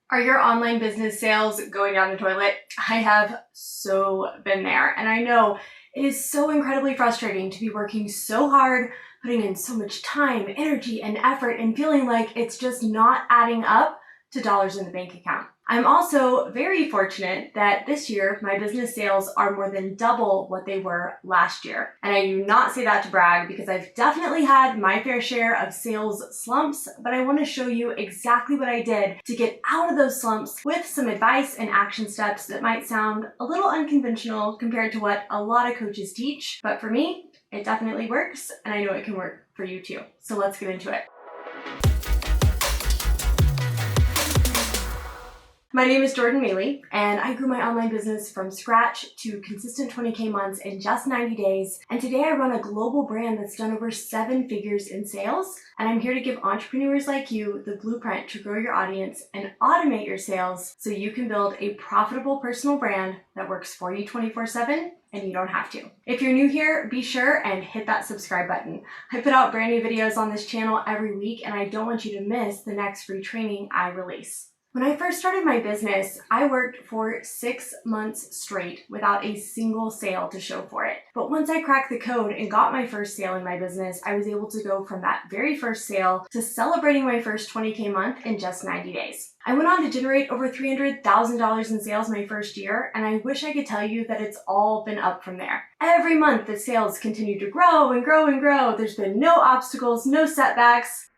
Are your online business sales going down the toilet? I have so been there, and I know it is so incredibly frustrating to be working so hard, putting in so much time, energy, and effort, and feeling like it's just not adding up to dollars in the bank account. I'm also very fortunate that this year my business sales are more than double what they were last year. And I do not say that to brag because I've definitely had my fair share of sales slumps, but I want to show you exactly what I did to get out of those slumps with some advice and action steps that might sound a little unconventional compared to what a lot of coaches teach. But for me, it definitely works, and I know it can work for you too. So let's get into it. My name is Maylea, and I grew my online business from scratch to consistent 20K months in just 90 days. And today I run a global brand that's done over 7 figures in sales. And I'm here to give entrepreneurs like you the blueprint to grow your audience and automate your sales so you can build a profitable personal brand that works for you 24/7 and you don't have to. If you're new here, be sure and hit that subscribe button. I put out brand new videos on this channel every week, and I don't want you to miss the next free training I release. When I first started my business, I worked for 6 months straight without a single sale to show for it. But once I cracked the code and got my first sale in my business, I was able to go from that very first sale to celebrating my first 20K month in just 90 days. I went on to generate over $300,000 in sales my first year, and I wish I could tell you that it's all been up from there. Every month, the sales continue to grow and grow and grow. There's been no obstacles, no setbacks.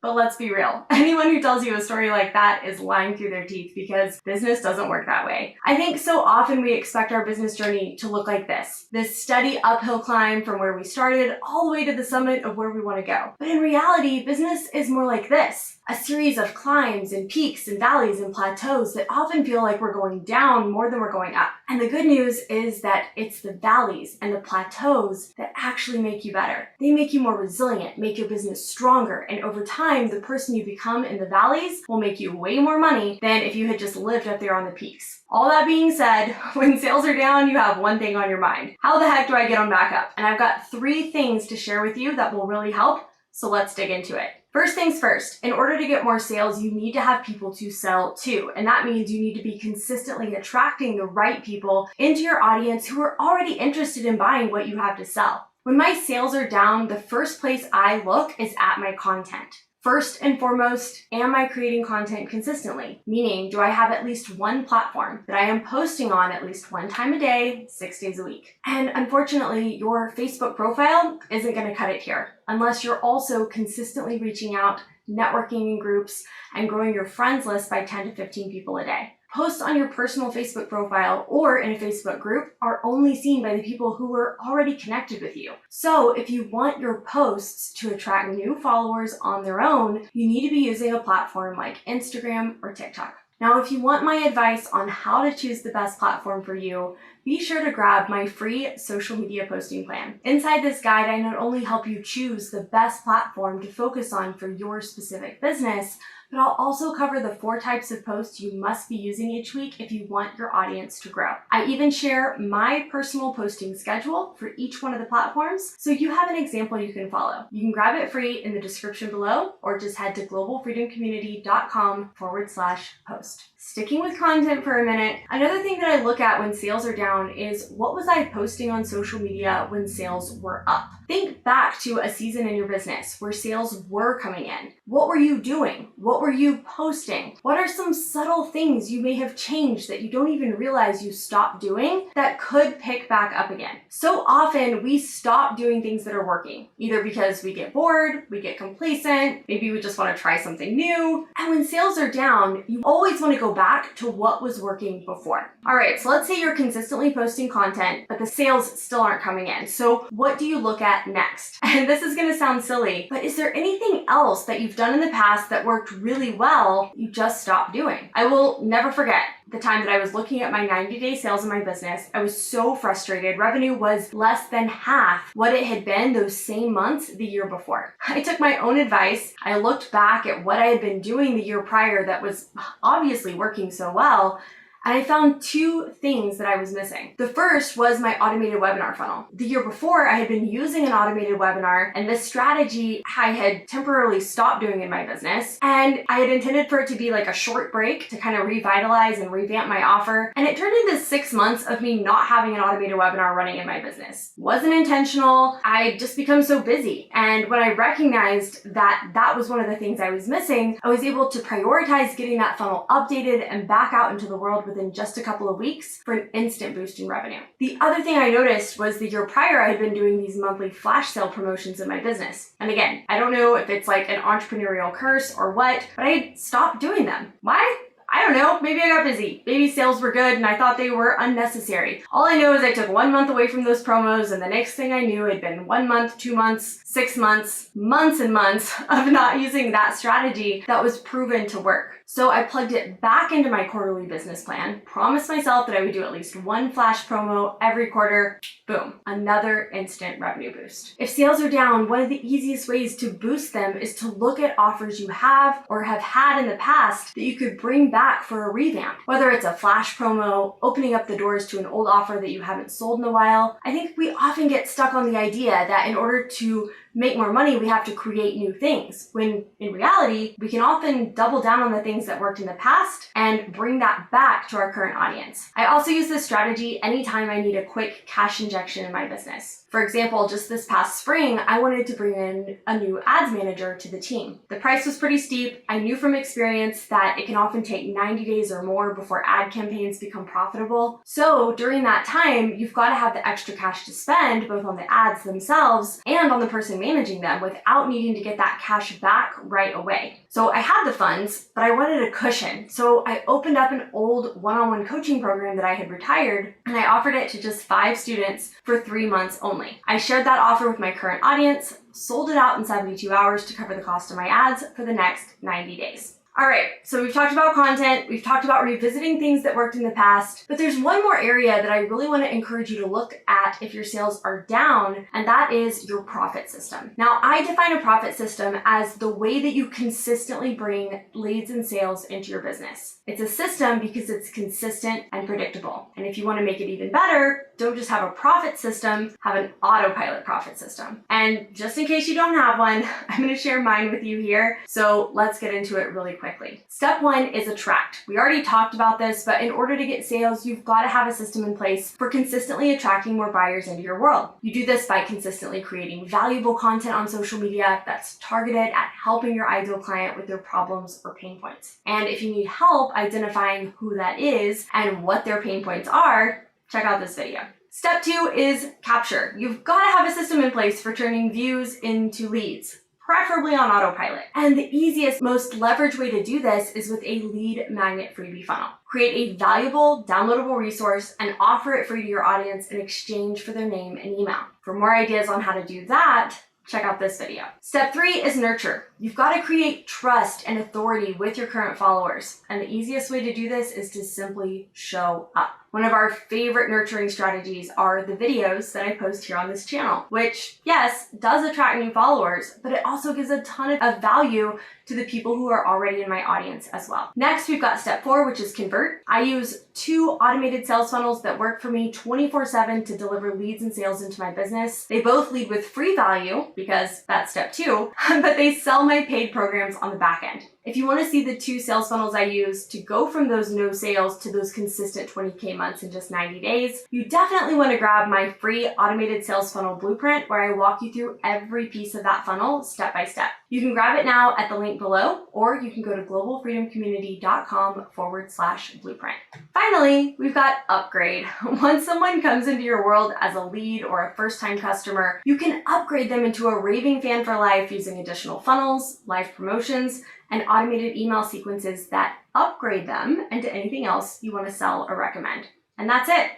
But let's be real. Anyone who tells you a story like that is lying through their teeth because business doesn't work that way. I think so often we expect our business journey to look like this steady uphill climb from where we started all the way to the summit of where we want to go. But in reality, business is more like this. A series of climbs and peaks and valleys and plateaus that often feel like we're going down more than we're going up. And the good news is that it's the valleys and the plateaus that actually make you better. They make you more resilient, make your business stronger, and over time, the person you become in the valleys will make you way more money than if you had just lived up there on the peaks. All that being said, when sales are down, you have one thing on your mind. How the heck do I get them back up? And I've got 3 things to share with you that will really help, so let's dig into it. First things first, in order to get more sales, you need to have people to sell to. And that means you need to be consistently attracting the right people into your audience who are already interested in buying what you have to sell. When my sales are down, the first place I look is at my content. First and foremost, am I creating content consistently? Meaning, do I have at least one platform that I am posting on at least one time a day, 6 days a week? And unfortunately, your Facebook profile isn't going to cut it here, unless you're also consistently reaching out, networking in groups, and growing your friends list by 10 to 15 people a day. Posts on your personal Facebook profile or in a Facebook group are only seen by the people who are already connected with you. So if you want your posts to attract new followers on their own, you need to be using a platform like Instagram or TikTok. Now, if you want my advice on how to choose the best platform for you, be sure to grab my free social media posting plan. Inside this guide, I not only help you choose the best platform to focus on for your specific business, but I'll also cover the 4 types of posts you must be using each week if you want your audience to grow. I even share my personal posting schedule for each one of the platforms, so you have an example you can follow. You can grab it free in the description below, or just head to globalfreedomcommunity.com/post. Sticking with content for a minute, another thing that I look at when sales are down is what was I posting on social media when sales were up? Think back to a season in your business where sales were coming in. What were you doing? What were you posting? What are some subtle things you may have changed that you don't even realize you stopped doing that could pick back up again? So often we stop doing things that are working, either because we get bored, we get complacent, maybe we just want to try something new. And when sales are down, you always want to go back to what was working before. All right, so let's say you're consistently posting content, but the sales still aren't coming in. So what do you look at next? And this is going to sound silly, but is there anything else that you've done in the past that worked really well you just stopped doing? I will never forget the time that I was looking at my 90-day sales in my business. I was so frustrated. Revenue was less than half what it had been those same months the year before. I took my own advice. I looked back at what I had been doing the year prior that was obviously working so well, and I found two things that I was missing. The first was my automated webinar funnel. The year before, I had been using an automated webinar, and this strategy I had temporarily stopped doing in my business, and I had intended for it to be like a short break to kind of revitalize and revamp my offer, and it turned into 6 months of me not having an automated webinar running in my business. Wasn't intentional. I just become so busy, and when I recognized that that was one of the things I was missing, I was able to prioritize getting that funnel updated and back out into the world within just a couple of weeks for an instant boost in revenue. The other thing I noticed was the year prior, I had been doing these monthly flash sale promotions in my business. And again, I don't know if it's like an entrepreneurial curse or what, but I stopped doing them. Why? I don't know, maybe I got busy. Maybe sales were good and I thought they were unnecessary. All I know is I took 1 month away from those promos, and the next thing I knew, it'd been 1 month, 2 months, 6 months, months and months of not using that strategy that was proven to work. So I plugged it back into my quarterly business plan, promised myself that I would do at least 1 flash promo every quarter. Boom, another instant revenue boost. If sales are down, one of the easiest ways to boost them is to look at offers you have or have had in the past that you could bring back for a revamp. Whether it's a flash promo, opening up the doors to an old offer that you haven't sold in a while. I think we often get stuck on the idea that in order to make more money, we have to create new things, when in reality, we can often double down on the things that worked in the past and bring that back to our current audience. I also use this strategy anytime I need a quick cash injection in my business. For example, just this past spring, I wanted to bring in a new ads manager to the team. The price was pretty steep. I knew from experience that it can often take 90 days or more before ad campaigns become profitable. So during that time, you've got to have the extra cash to spend both on the ads themselves and on the person managing them without needing to get that cash back right away. So I had the funds, but I wanted a cushion. So I opened up an old one-on-one coaching program that I had retired, and I offered it to just 5 students for 3 months only. I shared that offer with my current audience, sold it out in 72 hours to cover the cost of my ads for the next 90 days. All right, so we've talked about content, we've talked about revisiting things that worked in the past, but there's one more area that I really want to encourage you to look at if your sales are down, and that is your profit system. Now, I define a profit system as the way that you consistently bring leads and sales into your business. It's a system because it's consistent and predictable. And if you want to make it even better, don't just have a profit system, have an autopilot profit system. And just in case you don't have one, I'm going to share mine with you here. So let's get into it really quickly. Step 1 is attract. We already talked about this, but in order to get sales, you've got to have a system in place for consistently attracting more buyers into your world. You do this by consistently creating valuable content on social media that's targeted at helping your ideal client with their problems or pain points. And if you need help identifying who that is and what their pain points are, check out this video. Step 2 is capture. You've got to have a system in place for turning views into leads, preferably on autopilot. And the easiest, most leveraged way to do this is with a lead magnet freebie funnel. Create a valuable, downloadable resource and offer it free to your audience in exchange for their name and email. For more ideas on how to do that, check out this video. Step 3 is nurture. You've got to create trust and authority with your current followers. And the easiest way to do this is to simply show up. One of our favorite nurturing strategies are the videos that I post here on this channel, which, yes, does attract new followers, but it also gives a ton of value to the people who are already in my audience as well. Next, we've got step 4, which is convert. I use 2 automated sales funnels that work for me 24/7 to deliver leads and sales into my business. They both lead with free value because that's step 2, but they sell my paid programs on the back end. If you want to see the 2 sales funnels I use to go from those no sales to those consistent 20K months in just 90 days, you definitely want to grab my free automated sales funnel blueprint where I walk you through every piece of that funnel step by step. You can grab it now at the link below, or you can go to globalfreedomcommunity.com/blueprint. Finally, we've got upgrade. Once someone comes into your world as a lead or a first-time customer, you can upgrade them into a raving fan for life using additional funnels, live promotions, and automated email sequences that upgrade them into anything else you want to sell or recommend. And that's it.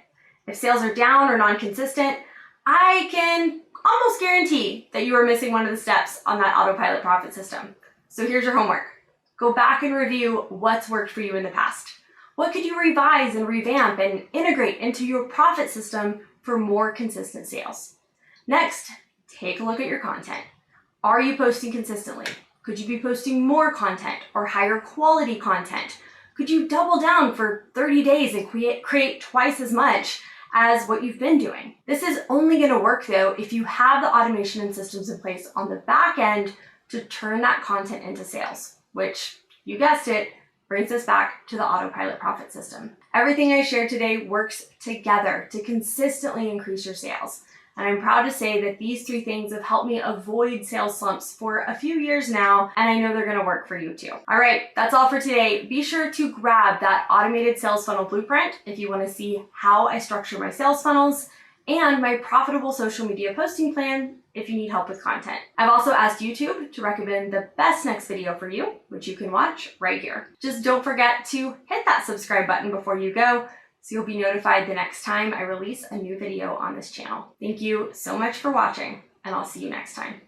If sales are down or non-consistent, I can almost guarantee that you are missing one of the steps on that autopilot profit system. So here's your homework. Go back and review what's worked for you in the past. What could you revise and revamp and integrate into your profit system for more consistent sales? Next, take a look at your content. Are you posting consistently? Could you be posting more content or higher quality content? Could you double down for 30 days and create twice as much as what you've been doing? This is only going to work though if you have the automation and systems in place on the back end to turn that content into sales, which, you guessed it, brings us back to the autopilot profit system. Everything I shared today works together to consistently increase your sales. And I'm proud to say that these 3 things have helped me avoid sales slumps for a few years now, and I know they're gonna work for you too. All right, that's all for today. Be sure to grab that automated sales funnel blueprint if you wanna see how I structure my sales funnels, and my profitable social media posting plan if you need help with content. I've also asked YouTube to recommend the best next video for you, which you can watch right here. Just don't forget to hit that subscribe button before you go, so you'll be notified the next time I release a new video on this channel. Thank you so much for watching, and I'll see you next time.